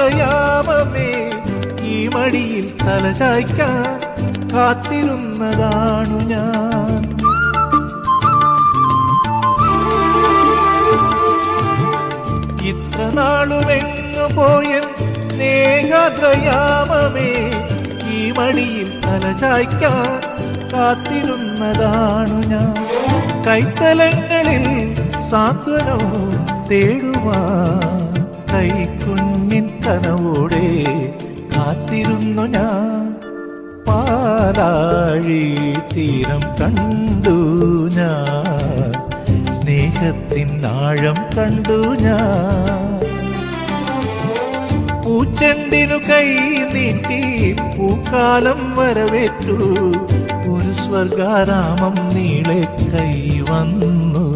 സ്നേഹാദ്രയാമമേ ഈ മടിയിൽ തലചായ്ക്കാൻ കാത്തിരുന്നതാണു ഞാൻ. ഇത്ര നാളുമെങ്ങു പോയ സ്നേഹാദ്രയാമമേ ഈ മടിയിൽ തലചായ്ക്കാൻ കാത്തിരുന്നതാണു ഞാൻ. കൈത്തലങ്ങളിൽ സാന്ത്വനവും തേടുവാൻ കൈക്കുഞ്ഞിൻ കനവോടെ കാത്തിരുന്നു ഞാൻ. പാലാഴി തീരം കണ്ടു ഞാൻ, സ്നേഹത്തിൻ ആഴം കണ്ടു ഞാൻ. പൂച്ചെണ്ടിനു കൈ നീട്ടി പൂക്കാലം വരവേറ്റു, ഒരു സ്വർഗാരാമം നീളെ കൈ വന്നു.